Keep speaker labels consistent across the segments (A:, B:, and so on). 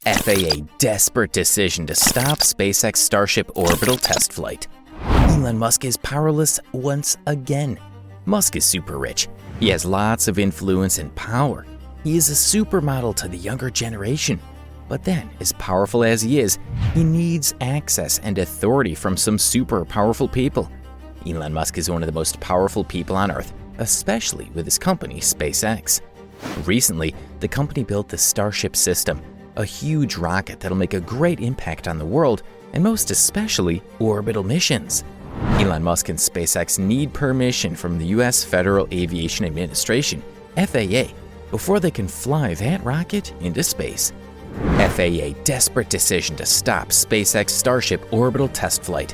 A: FAA desperate decision to stop SpaceX Starship Orbital test flight. Elon Musk is powerless once again. Musk is super rich. He has lots of influence and power. He is a supermodel to the younger generation. But then, as powerful as he is, he needs access and authority from some super powerful people. Elon Musk is one of the most powerful people on Earth, especially with his company, SpaceX. Recently, the company built the Starship system, a huge rocket that'll make a great impact on the world, and most especially orbital missions. Elon Musk and SpaceX need permission from the U.S. Federal Aviation Administration, FAA, before they can fly that rocket into space. FAA desperate decision to stop SpaceX Starship Orbital test flight.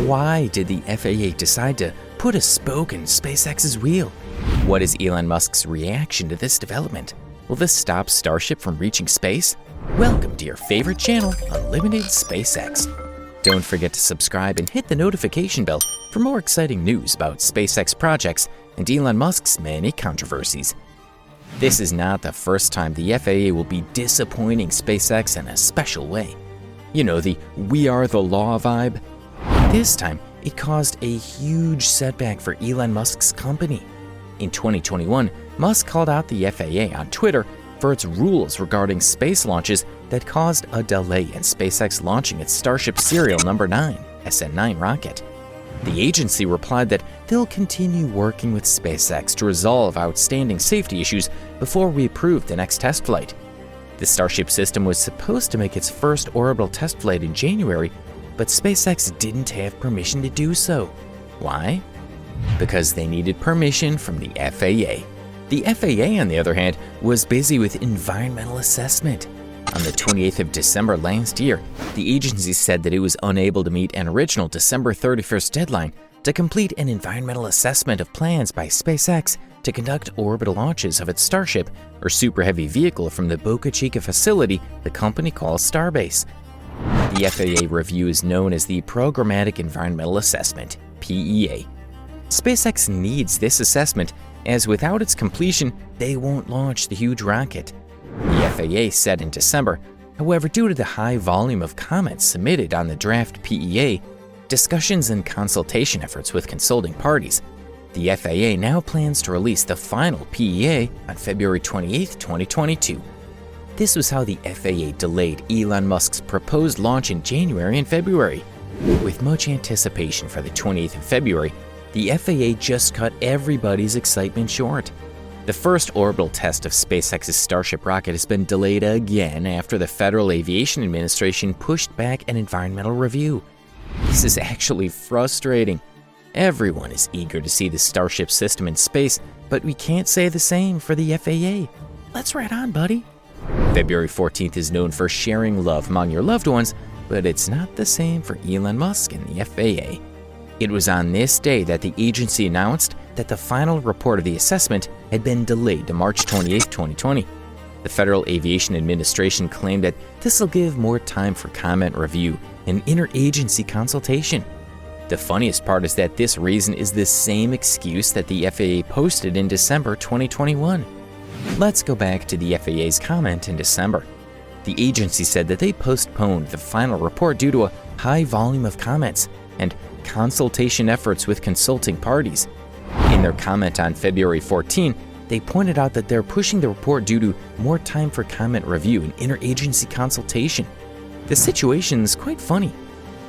A: Why did the FAA decide to put a spoke in SpaceX's wheel? What is Elon Musk's reaction to this development? Will this stop Starship from reaching space? Welcome to your favorite channel, Unlimited SpaceX. Don't forget to subscribe and hit the notification bell for more exciting news about SpaceX projects and Elon Musk's many controversies. This is not the first time the FAA will be disappointing SpaceX in a special way. You know, the "we are the law" vibe? This time, it caused a huge setback for Elon Musk's company. In 2021, Musk called out the FAA on Twitter for its rules regarding space launches that caused a delay in SpaceX launching its Starship Serial Number 9 SN9 rocket. The agency replied that they'll continue working with SpaceX to resolve outstanding safety issues before we approve the next test flight. The Starship system was supposed to make its first orbital test flight in January, but SpaceX didn't have permission to do so. Why? Because they needed permission from the FAA. The FAA, on the other hand, was busy with environmental assessment. On the 28th of December last year, the agency said that it was unable to meet an original December 31st deadline to complete an environmental assessment of plans by SpaceX to conduct orbital launches of its Starship or Super Heavy vehicle from the Boca Chica facility the company calls Starbase. The FAA review is known as the Programmatic Environmental Assessment, PEA. SpaceX needs this assessment, as without its completion, they won't launch the huge rocket. The FAA said in December, however, due to the high volume of comments submitted on the draft PEA, discussions and consultation efforts with consulting parties, the FAA now plans to release the final PEA on February 28, 2022. This was how the FAA delayed Elon Musk's proposed launch in January and February. With much anticipation for the 28th of February, the FAA just cut everybody's excitement short. The first orbital test of SpaceX's Starship rocket has been delayed again after the Federal Aviation Administration pushed back an environmental review. This is actually frustrating. Everyone is eager to see the Starship system in space, but we can't say the same for the FAA. Let's ride on, buddy. February 14th is known for sharing love among your loved ones, but it's not the same for Elon Musk and the FAA. It was on this day that the agency announced that the final report of the assessment had been delayed to March 28, 2020. The Federal Aviation Administration claimed that this will give more time for comment review and interagency consultation. The funniest part is that this reason is the same excuse that the FAA posted in December 2021. Let's go back to the FAA's comment in December. The agency said that they postponed the final report due to a high volume of comments and consultation efforts with consulting parties. In their comment on February 14, they pointed out that they're pushing the report due to more time for comment review and interagency consultation. The situation's quite funny.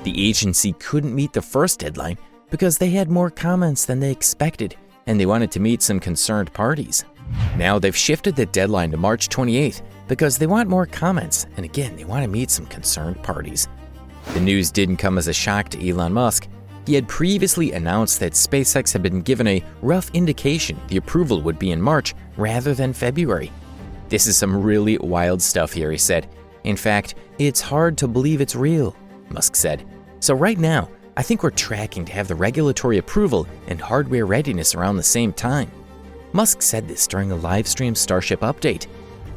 A: The agency couldn't meet the first deadline because they had more comments than they expected, and they wanted to meet some concerned parties. Now they've shifted the deadline to March 28th because they want more comments, and again, they want to meet some concerned parties. The news didn't come as a shock to Elon Musk. He had previously announced that SpaceX had been given a rough indication the approval would be in March rather than February. This is some really wild stuff here, he said. In fact, it's hard to believe it's real, Musk said. So right now, I think we're tracking to have the regulatory approval and hardware readiness around the same time. Musk said this during a live-stream Starship update.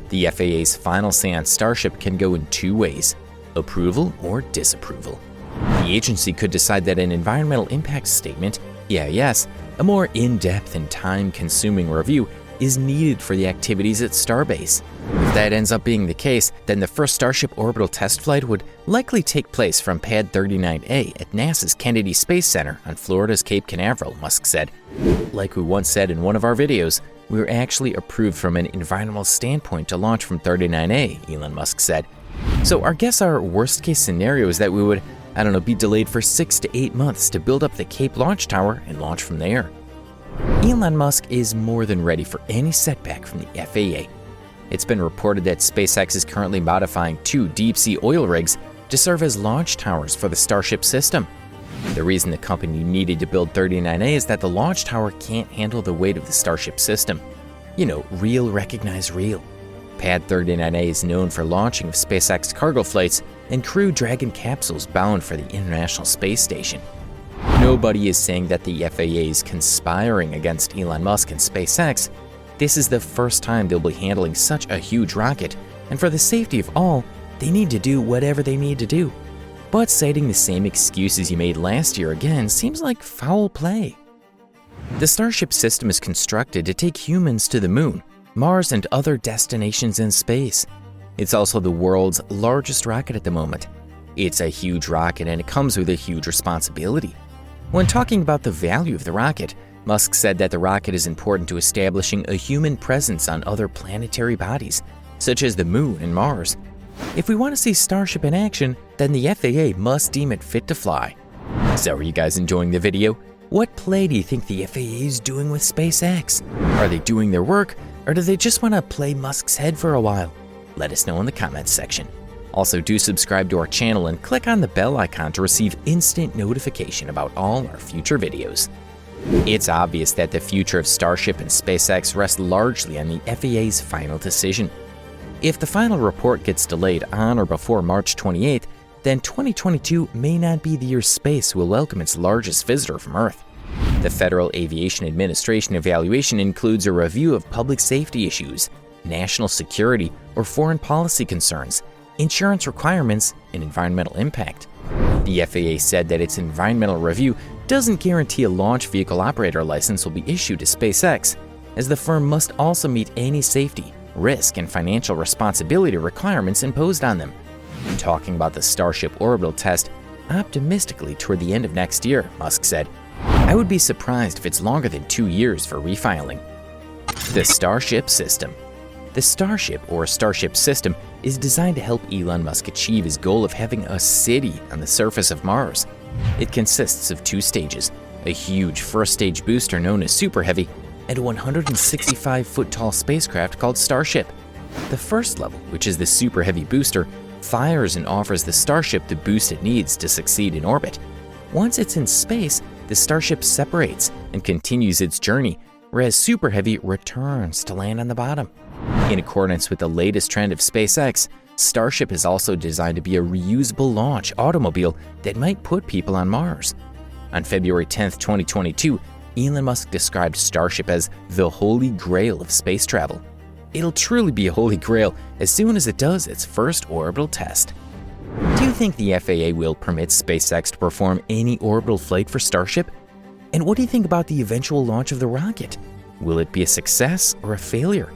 A: The FAA's final say on Starship can go in two ways: approval or disapproval. The agency could decide that an environmental impact statement, EIS, a more in-depth and time-consuming review, is needed for the activities at Starbase. If that ends up being the case, then the first Starship orbital test flight would likely take place from Pad 39A at NASA's Kennedy Space Center on Florida's Cape Canaveral, Musk said. Like we once said in one of our videos, we were actually approved from an environmental standpoint to launch from 39A, Elon Musk said. So I guess our worst case scenario is that we would, be delayed for 6 to 8 months to build up the Cape launch tower and launch from there. Elon Musk is more than ready for any setback from the FAA. It's been reported that SpaceX is currently modifying 2 deep-sea oil rigs to serve as launch towers for the Starship system. The reason the company needed to build 39A is that the launch tower can't handle the weight of the Starship system. Real recognize real. Pad 39A is known for launching of SpaceX cargo flights and Crew Dragon capsules bound for the International Space Station. Nobody is saying that the FAA is conspiring against Elon Musk and SpaceX. This is the first time they'll be handling such a huge rocket, and for the safety of all, they need to do whatever they need to do. But citing the same excuses you made last year again seems like foul play. The Starship system is constructed to take humans to the Moon, Mars, and other destinations in space. It's also the world's largest rocket at the moment. It's a huge rocket and it comes with a huge responsibility. When talking about the value of the rocket, Musk said that the rocket is important to establishing a human presence on other planetary bodies, such as the Moon and Mars. If we want to see Starship in action, then the FAA must deem it fit to fly. So are you guys enjoying the video? What play do you think the FAA is doing with SpaceX? Are they doing their work, or do they just want to play Musk's head for a while? Let us know in the comments section. Also, do subscribe to our channel and click on the bell icon to receive instant notification about all our future videos. It's obvious that the future of Starship and SpaceX rests largely on the FAA's final decision. If the final report gets delayed on or before March 28th, then 2022 may not be the year space will welcome its largest visitor from Earth. The Federal Aviation Administration evaluation includes a review of public safety issues, national security or foreign policy concerns, insurance requirements, and environmental impact. The FAA said that its environmental review doesn't guarantee a launch vehicle operator license will be issued to SpaceX, as the firm must also meet any safety, risk, and financial responsibility requirements imposed on them. Talking about the Starship orbital test optimistically toward the end of next year, Musk said, "I would be surprised if it's longer than 2 years for refiling." The Starship system. The Starship or Starship system is designed to help Elon Musk achieve his goal of having a city on the surface of Mars. It consists of 2 stages, a huge first-stage booster known as Super Heavy, and a 165-foot-tall spacecraft called Starship. The first level, which is the Super Heavy booster, fires and offers the Starship the boost it needs to succeed in orbit. Once it's in space, the Starship separates and continues its journey, whereas Super Heavy returns to land on the bottom. In accordance with the latest trend of SpaceX, Starship is also designed to be a reusable launch automobile that might put people on Mars. On February 10, 2022, Elon Musk described Starship as the holy grail of space travel. It'll truly be a holy grail as soon as it does its first orbital test. Do you think the FAA will permit SpaceX to perform any orbital flight for Starship? And what do you think about the eventual launch of the rocket? Will it be a success or a failure?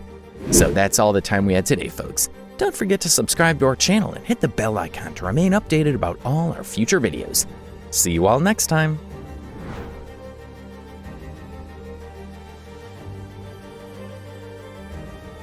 A: So that's all the time we had today, folks. Don't forget to subscribe to our channel and hit the bell icon to remain updated about all our future videos. See you all next time.